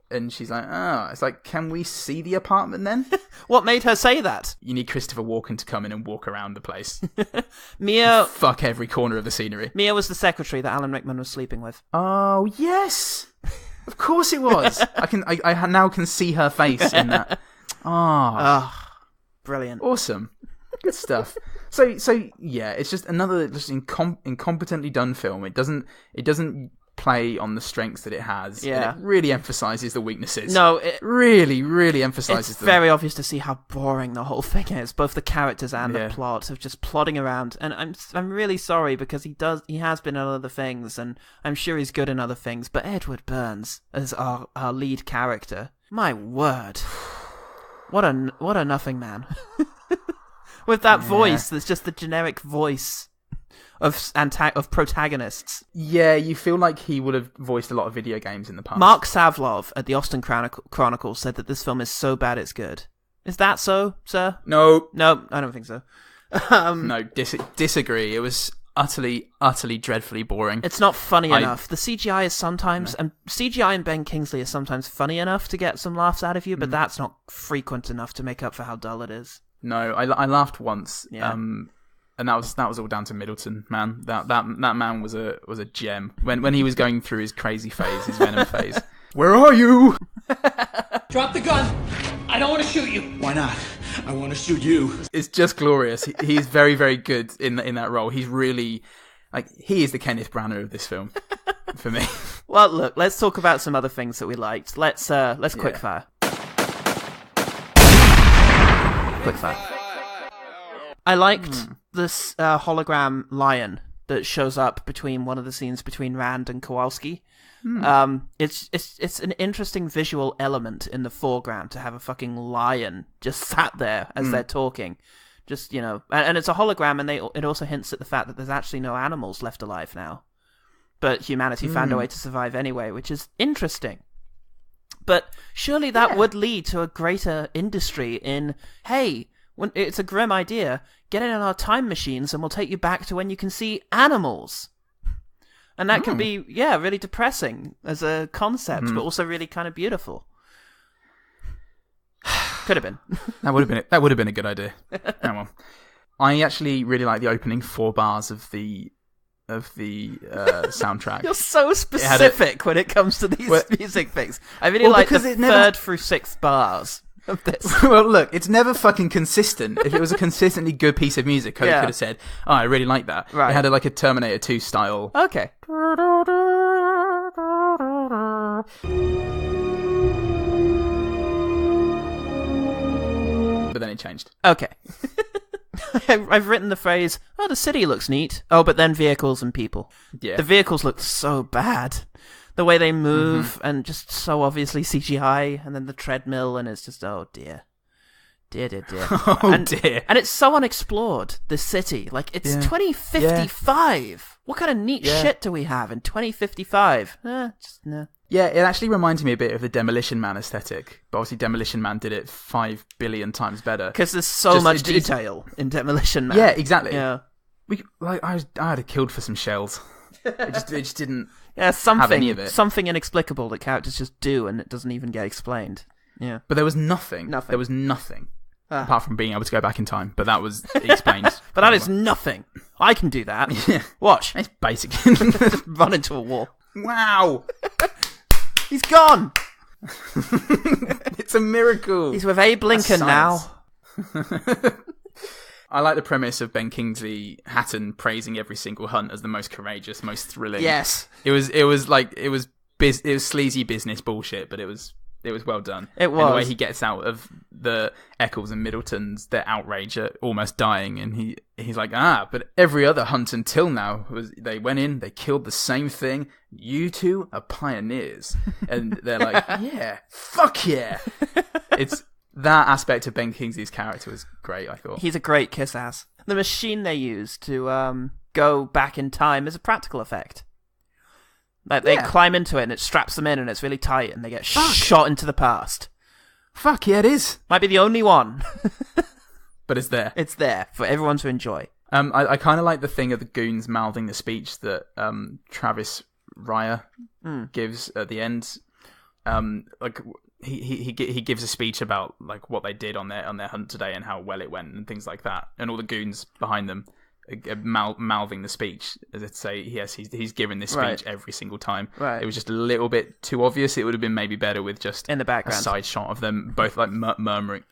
And she's like, it's like, can we see the apartment then? What made her say that? You need Christopher Walken to come in and walk around the place. Mia... Fuck every corner of the scenery. Mia was the secretary that Alan Rickman was sleeping with. Oh, yes! Of course it was! I now can see her face in that. Brilliant. Awesome. Good stuff. So yeah, it's just another incompetently done film. It doesn't play on the strengths that it has. Yeah. And it really emphasizes the weaknesses. No, it really, really emphasizes it's them. very obvious to see how boring the whole thing is, both the characters and the plot of just plodding around. And I'm really sorry, because he has been in other things, and I'm sure he's good in other things, but Edward Burns as our lead character, my word. What a nothing man. With that voice that's just the generic voice of protagonists. Yeah, you feel like he would have voiced a lot of video games in the past. Mark Savlov at the Austin Chronicle said that this film is so bad it's good. Is that so, sir? No, I don't think so. No, disagree. It was utterly dreadfully boring. It's not funny enough. The CGI is sometimes, and CGI and Ben Kingsley is sometimes funny enough to get some laughs out of you, but that's not frequent enough to make up for how dull it is. No, I laughed once. Yeah. And that was all down to Middleton, man. That man was a gem. When he was going through his crazy phase, his Venom phase. Where are you? Drop the gun! I don't want to shoot you. Why not? I want to shoot you. It's just glorious. He's very, very good in that role. He's really, like, he is the Kenneth Branagh of this film, for me. Well, look, let's talk about some other things that we liked. Let's quickfire. Quickfire. I liked this hologram lion that shows up between one of the scenes between Rand and Kowalski. It's an interesting visual element in the foreground to have a fucking lion just sat there as they're talking. Just, you know, and it's a hologram, and it also hints at the fact that there's actually no animals left alive now. But humanity found a way to survive anyway, which is interesting. But surely that would lead to a greater industry in, hey, when it's a grim idea, get in our time machines and we'll take you back to when you can see animals. And that can be, really depressing as a concept, but also really kind of beautiful. Could have been. That would have been a good idea. Oh, well. I actually really like the opening 4 bars of the soundtrack. You're so specific when it comes to these music things. I really like the third through 6th bars of this. Well, look, it's never fucking consistent. If it was a consistently good piece of music, Cody could have said, "Oh, I really like that." Right. It had a Terminator 2 style. Okay. But then it changed. Okay. I've written the phrase, "Oh, the city looks neat." Oh, but then vehicles and people. Yeah. The vehicles look so bad. The way they move, and just so obviously CGI, and then the treadmill, and it's just, oh dear. Dear. Dear. And it's so unexplored, this city. Like, it's 2055. Yeah. What kind of neat shit do we have in 2055? Just no. Yeah, it actually reminds me a bit of the Demolition Man aesthetic. But obviously Demolition Man did it 5 billion times better. Because there's so much detail in Demolition Man. Yeah, exactly. Yeah. I'd have killed for some shells. It just didn't have any of it. Something inexplicable that characters just do, and it doesn't even get explained. Yeah. But there was nothing. There was nothing. Apart from being able to go back in time. But that was explained. But that is nothing. I can do that. Yeah. Watch. It's basic. Just run into a wall. Wow. He's gone. It's a miracle. He's with Abe Lincoln now. I like the premise of Ben Kingsley Hatton praising every single hunt as the most courageous, most thrilling. Yes. It was sleazy business bullshit, but it was well done. It was. And the way he gets out of the Eccles and Middletons, their outrage at almost dying, and he's like, but every other hunt until now they went in, they killed the same thing. You two are pioneers, and they're like, yeah, fuck yeah. It's that aspect of Ben Kingsley's character was great. I thought he's a great kiss ass. The machine they use to go back in time is a practical effect. Like they climb into it and it straps them in and it's really tight and they get shot into the past. Fuck yeah, it is. Might be the only one. But it's there. It's there for everyone to enjoy. I kind of like the thing of the goons mouthing the speech that Travis Ryer gives at the end. He gives a speech about like what they did on their hunt today and how well it went and things like that, and all the goons behind them mouthing the speech as if to say, yes, he's given this speech every single time. Right. It was just a little bit too obvious. It would have been maybe better with just in the background a side shot of them both like murmuring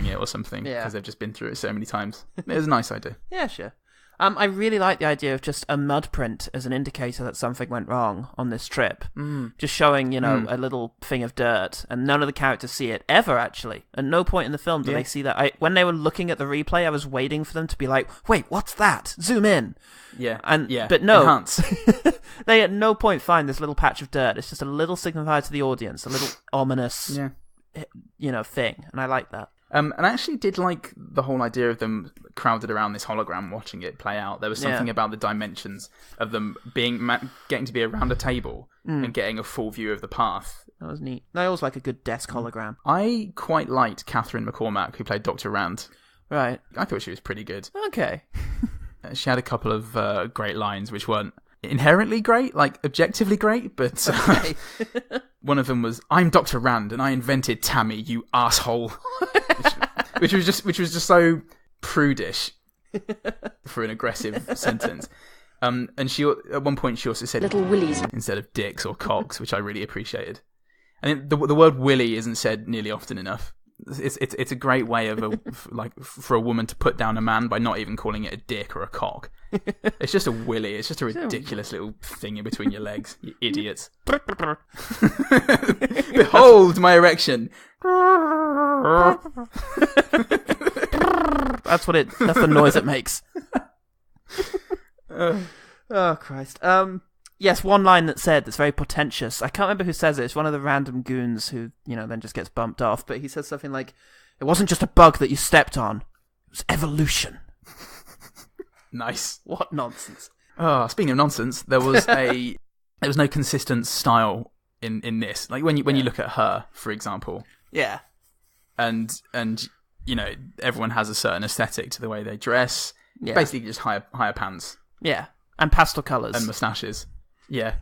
it or something, because they've just been through it so many times. It was a nice idea. Yeah, sure. I really like the idea of just a mud print as an indicator that something went wrong on this trip. Just showing, a little thing of dirt, and none of the characters see it ever, actually. At no point in the film do they see that. When they were looking at the replay, I was waiting for them to be like, wait, what's that? Zoom in. Yeah. But no. Enhance. They at no point find this little patch of dirt. It's just a little signifier to the audience, a little ominous, thing. And I like that. And I actually did like the whole idea of them crowded around this hologram watching it play out. There was something about the dimensions of them getting to be around a table and getting a full view of the path. That was neat. I always like a good desk hologram. I quite liked Catherine McCormack, who played Dr. Rand. Right. I thought she was pretty good. Okay. She had a couple of great lines, which weren't inherently great, like objectively great, but one of them was, "I'm Dr. Rand and I invented Tammy, you asshole," which was just so prudish for an aggressive sentence. And she at one point she also said little willies instead of dicks or cocks, which I really appreciated. And the word willy isn't said nearly often enough it's a great way of for a woman to put down a man by not even calling it a dick or a cock. It's just a willy. It's just a ridiculous little thing in between your legs. You idiots. Behold my erection. That's the noise it makes. Oh Christ. Yes, one line that's very portentous. I can't remember who says it. It's one of the random goons who, then just gets bumped off. But he says something like, "It wasn't just a bug that you stepped on. It was evolution." Nice. What nonsense. Oh, speaking of nonsense, there was no consistent style in this. Like when you look at her, for example. Yeah. And everyone has a certain aesthetic to the way they dress. Yeah. Basically just higher pants. Yeah. And pastel colours. And moustaches. Yeah.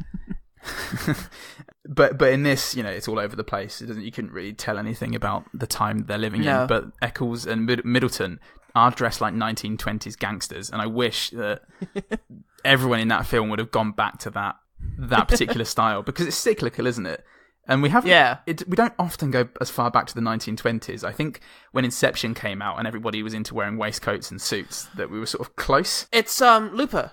But in this, it's all over the place. You couldn't really tell anything about the time they're living in. But Eccles and Middleton are dressed like 1920s gangsters, and I wish that everyone in that film would have gone back to that particular style, because it's cyclical, isn't it? And we don't often go as far back to the 1920s. I think when Inception came out and everybody was into wearing waistcoats and suits, that we were sort of close. It's Looper.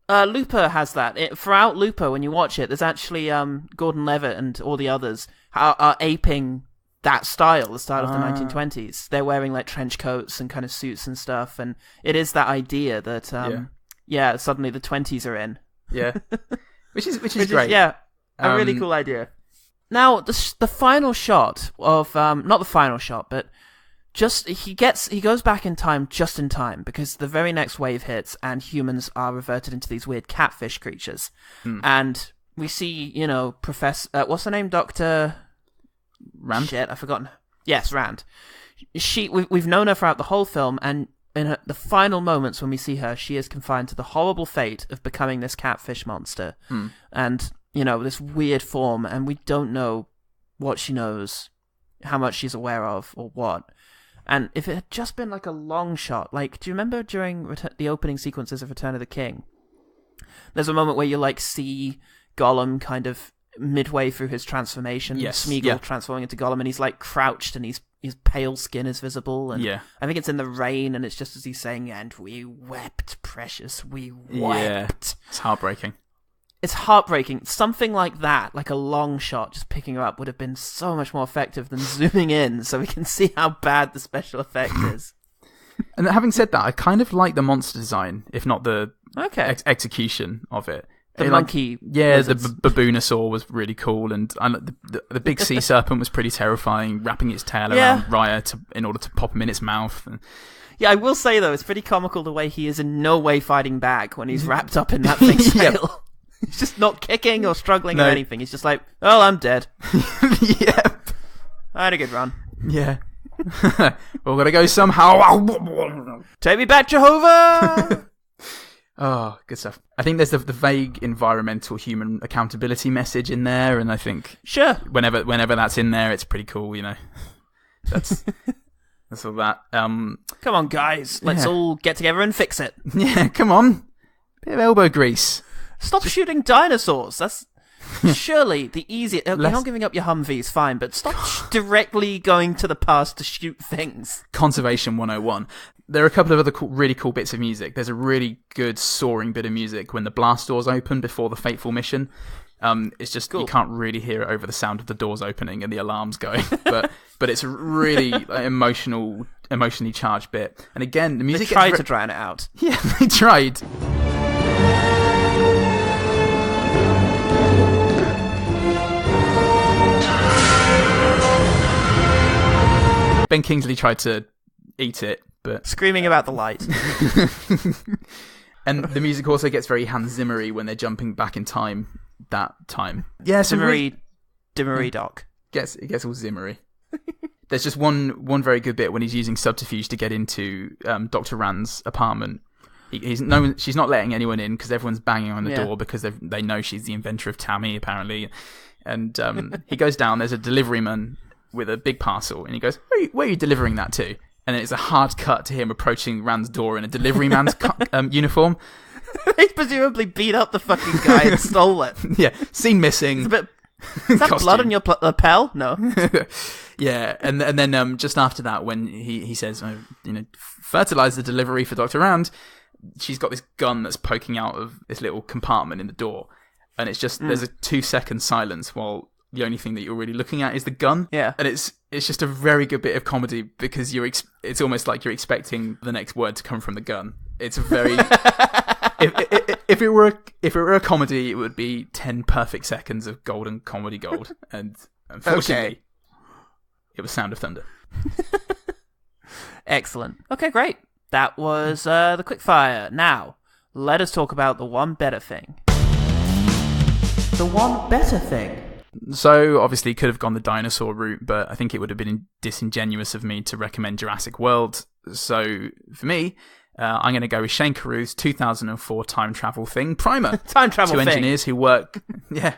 Looper has that. Throughout Looper, when you watch it, there's actually Gordon Levitt and all the others are aping that style, the style of the 1920s. They're wearing like trench coats and kind of suits and stuff, and it is that idea that suddenly the 20s are in. Yeah, which is great. A really cool idea. Now the final shot of not the final shot, but just he goes back in time just in time, because the very next wave hits and humans are reverted into these weird catfish creatures, and we see Professor what's her name, Dr. Rand? Shit, I've forgotten. Yes, Rand. We've known her throughout the whole film, and in the final moments when we see her, she is confined to the horrible fate of becoming this catfish monster, and this weird form, and we don't know what she knows, how much she's aware of, or what. And if it had just been like a long shot, like, do you remember during the opening sequences of Return of the King, there's a moment where you like see Gollum kind of midway through his transformation, Smeagol transforming into Gollum, and he's like crouched, and his pale skin is visible, and I think it's in the rain, and it's just as he's saying, "And we wept, precious, we wept." Yeah, it's heartbreaking. It's heartbreaking. Something like that, like a long shot, just picking her up, would have been so much more effective than zooming in so we can see how bad the special effect is. And having said that, I kind of like the monster design, if not the execution of it. The monkey. The baboonosaur was really cool, and the big sea serpent was pretty terrifying, wrapping its tail around Raya in order to pop him in its mouth. Yeah, I will say, though, it's pretty comical the way he is in no way fighting back when he's wrapped up in that thing's tail. He's just not kicking or struggling or anything. He's just like, "Oh, I'm dead." Yep. I had a good run. Yeah. We're gonna go somehow. Take me back, Jehovah! Oh, good stuff. I think there's the vague environmental human accountability message in there, and I think whenever that's in there, it's pretty cool. That's all that. Come on, guys, let's all get together and fix it. Yeah, come on, bit of elbow grease. Stop shooting dinosaurs. That's surely the easiest. You're not giving up your Humvees, fine, but stop directly going to the past to shoot things. Conservation 101. There are a couple of other really cool bits of music. There's a really good soaring bit of music when the blast doors open before the fateful mission. It's just cool. You can't really hear it over the sound of the doors opening and the alarms going, but it's a really emotionally charged bit. And again, the music they tried to drown it out. Yeah, they tried. Ben Kingsley tried to eat it, but screaming about the light. And the music also gets very Hans Zimmery when they're jumping back in time. That time, yeah, Dimmery Doc. It gets all Zimmery. There's just one very good bit when he's using subterfuge to get into Dr. Rand's apartment. She's not letting anyone in because everyone's banging on the door because they know she's the inventor of Tammy, apparently. And he goes down. There's a deliveryman with a big parcel, and he goes, "Where are you delivering that to?" And then it's a hard cut to him approaching Rand's door in a deliveryman's uniform. He presumably beat up the fucking guy and stole it. Yeah, scene missing. It's a Is that blood on your lapel? No. Yeah, and then just after that, when he says, fertilize the delivery for Dr. Rand, she's got this gun that's poking out of this little compartment in the door, and it's just there's a 2-second silence while the only thing that you're really looking at is the gun. Yeah, and it's just a very good bit of comedy because it's almost like you're expecting the next word to come from the gun. It's a very if it were a comedy, it would be 10 perfect seconds of golden comedy gold, and unfortunately, it was Sound of Thunder. Excellent. Okay, great. That was the quickfire. Now, let us talk about the one better thing. The one better thing. So, obviously, could have gone the dinosaur route, but I think it would have been disingenuous of me to recommend Jurassic World. So, for me, I'm going to go with Shane Carruth's 2004 time travel thing, Primer. Time travel thing. 2 engineers who work... Yeah.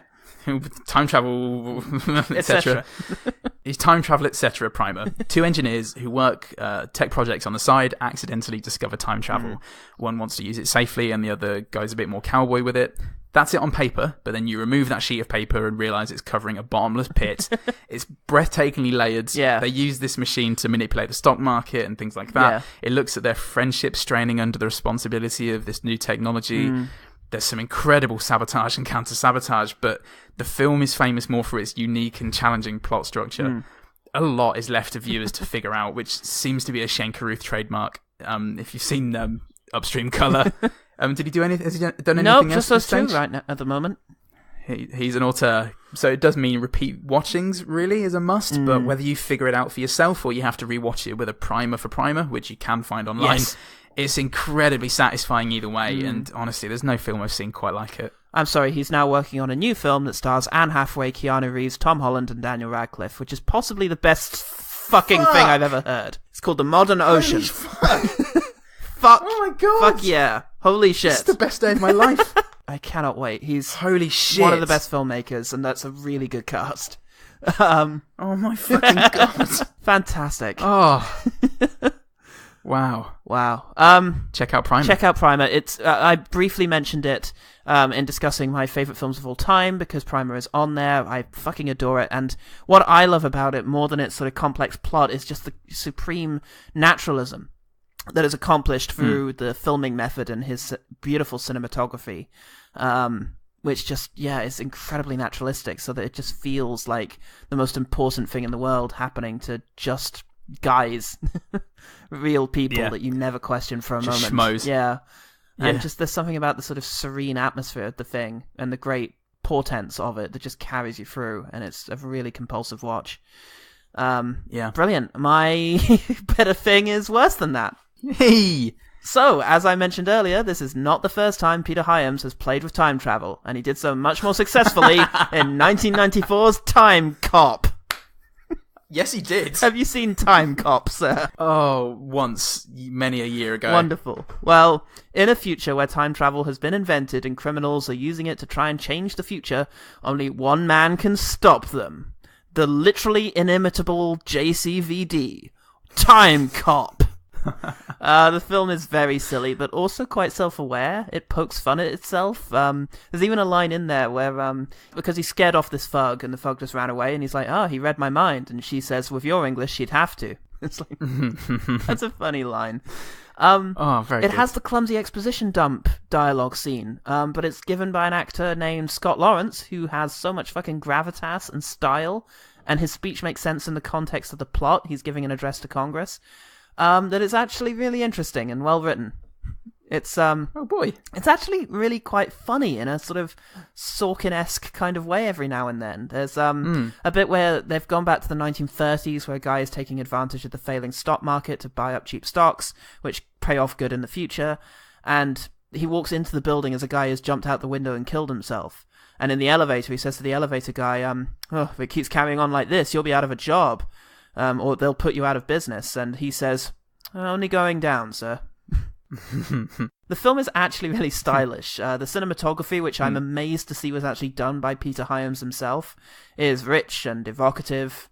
Time travel, etc. He's time travel, etc. Primer. 2 engineers who work tech projects on the side accidentally discover time travel. One wants to use it safely, and the other goes a bit more cowboy with it. That's it on paper, but then you remove that sheet of paper and realise it's covering a bottomless pit. It's breathtakingly layered. Yeah. They use this machine to manipulate the stock market and things like that. Yeah. It looks at their friendship straining under the responsibility of this new technology. There's some incredible sabotage and counter-sabotage, but the film is famous more for its unique and challenging plot structure. A lot is left to viewers to figure out, which seems to be a Shane Carruth trademark. If you've seen Upstream Colour, did he do anything? Has he done anything else? No, just those 2 right now at the moment. He's an auteur, so it does mean repeat watchings really is a must. But whether you figure it out for yourself or you have to rewatch it with a primer for Primer, which you can find online. Yes. It's incredibly satisfying either way, and honestly, there's no film I've seen quite like it. I'm sorry, he's now working on a new film that stars Anne Hathaway, Keanu Reeves, Tom Holland, and Daniel Radcliffe, which is possibly the best fucking thing I've ever heard. It's called The Modern Ocean. Fuck. Oh my god. Fuck yeah. Holy shit. It's the best day of my life. I cannot wait. He's holy shit. One of the best filmmakers, and that's a really good cast. Oh my fucking god. Fantastic. Oh. Wow. Check out Primer. Check out Primer. It's I briefly mentioned it in discussing my favourite films of all time because Primer is on there. I fucking adore it. And what I love about it more than its sort of complex plot is just the supreme naturalism that is accomplished through the filming method and his beautiful cinematography. Which just, is incredibly naturalistic so that it just feels like the most important thing in the world happening to just guys. Real people that you never question for a just moment. Schmoes. Yeah. And just there's something about the sort of serene atmosphere of the thing and the great portents of it that just carries you through, and it's a really compulsive watch. Brilliant. My better thing is worse than that. Hey! So, as I mentioned earlier, this is not the first time Peter Hyams has played with time travel, and he did so much more successfully in 1994's Time Cop. Yes, he did. Have you seen Time Cop, sir? Oh, once, many a year ago. Wonderful. Well, in a future where time travel has been invented and criminals are using it to try and change the future, only one man can stop them. The literally inimitable JCVD. Time Cop. The film is very silly, but also quite self-aware. It pokes fun at itself. There's even a line in there where, because he scared off this thug, and the thug just ran away, and he's like, he read my mind, and she says, with your English, she'd have to. It's like, that's a funny line. Very It good. has the clumsy exposition dump dialogue scene, but it's given by an actor named Scott Lawrence, who has so much fucking gravitas and style, and his speech makes sense in the context of the plot. He's giving an address to Congress. That it's actually really interesting and well written. It's oh boy, it's actually really quite funny in a sort of Sorkin-esque kind of way every now and then. There's a bit where they've gone back to the 1930s where a guy is taking advantage of the failing stock market to buy up cheap stocks, which pay off good in the future, and he walks into the building as a guy has jumped out the window and killed himself. And in the elevator, he says to the elevator guy, if it keeps carrying on like this, you'll be out of a job. Or they'll put you out of business. And he says, only going down, sir. The film is actually really stylish. The cinematography, which I'm amazed to see was actually done by Peter Hyams himself, is rich and evocative.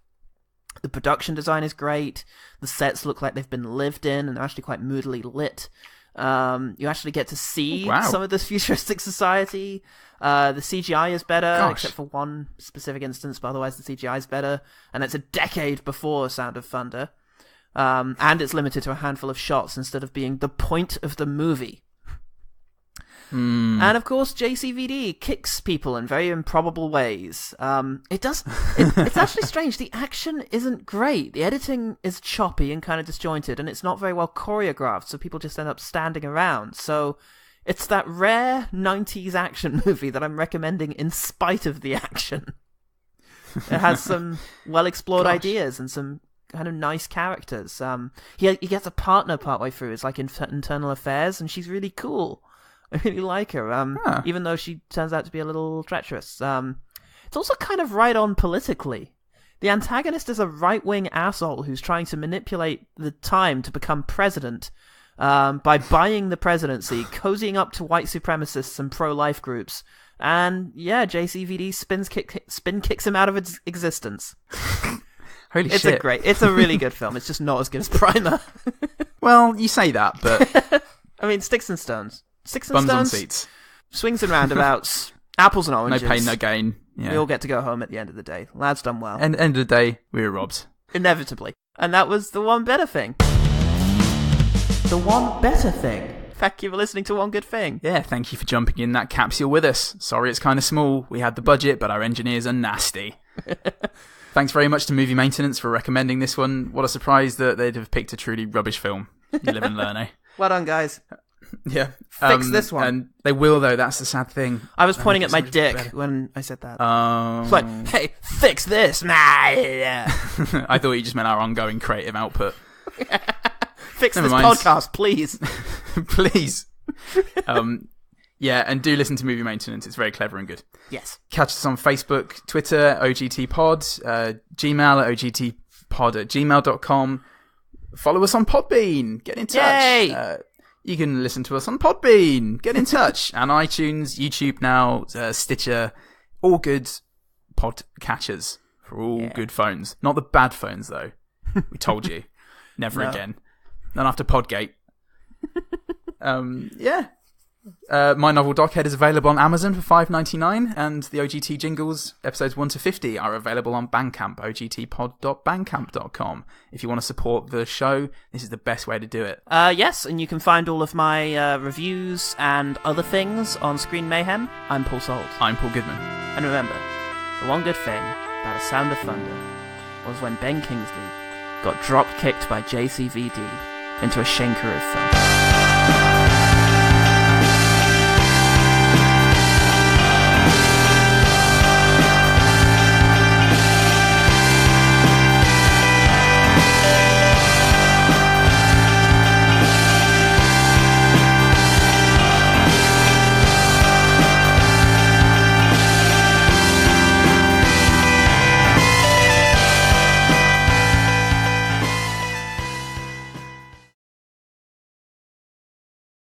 The production design is great. The sets look like they've been lived in and they're actually quite moodily lit. You actually get to see some of this futuristic society. The CGI is better, except for one specific instance, but otherwise the CGI is better. And it's a decade before Sound of Thunder. And it's limited to a handful of shots instead of being the point of the movie. And of course, JCVD kicks people in very improbable ways. It's actually strange. The action isn't great. The editing is choppy and kind of disjointed, and it's not very well choreographed, so people just end up standing around. So it's that rare 90s action movie that I'm recommending in spite of the action. It has some well-explored ideas and some kind of nice characters. He gets a partner partway through. It's like internal affairs, and she's really cool. I really like her, even though she turns out to be a little treacherous. It's also kind of right on politically. The antagonist is a right-wing asshole who's trying to manipulate the time to become president by buying the presidency, cozying up to white supremacists and pro-life groups. And yeah, JCVD spin kicks him out of existence. Holy shit. It's a really good film. It's just not as good as Primer. Well, you say that, but... I mean, Sticks and Stones. Bums on seats. Swings and roundabouts. Apples and oranges. No pain, no gain. Yeah. We all get to go home at the end of the day. Lad's done well. End of the day, we were robbed. Inevitably. And that was The One Better Thing. The One Better Thing. Thank you for listening to One Good Thing. Yeah, thank you for jumping in that capsule with us. Sorry it's kind of small. We had the budget, but our engineers are nasty. Thanks very much to Movie Maintenance for recommending this one. What a surprise that they'd have picked a truly rubbish film. You live and learn, eh? Well done, guys. Yeah. Fix this one. And they will, though. That's the sad thing. I was pointing at my dick when I said that. It's like, hey, fix this. I thought you just meant our ongoing creative output. Fix this podcast, please. Please. Yeah, and do listen to Movie Maintenance. It's very clever and good. Yes. Catch us on Facebook, Twitter, OGTPod, Gmail at ogtpod@gmail.com. Follow us on Podbean. Get in touch. Yay! You can listen to us on Podbean. Get in touch. And iTunes, YouTube now, Stitcher, all good pod catchers for all good phones. Not the bad phones, though. We told you. Never again. Not after Podgate. Yeah. My novel Dockhead is available on Amazon for $5.99, and the OGT jingles, episodes 1 to 50, are available on Bandcamp, ogtpod.bandcamp.com. If you want to support the show, this is the best way to do it. Yes, and you can find all of my reviews and other things on Screen Mayhem. I'm Paul Salt. I'm Paul Goodman. And remember, the one good thing about A Sound of Thunder was when Ben Kingsley got drop-kicked by JCVD into a Shankaroo film.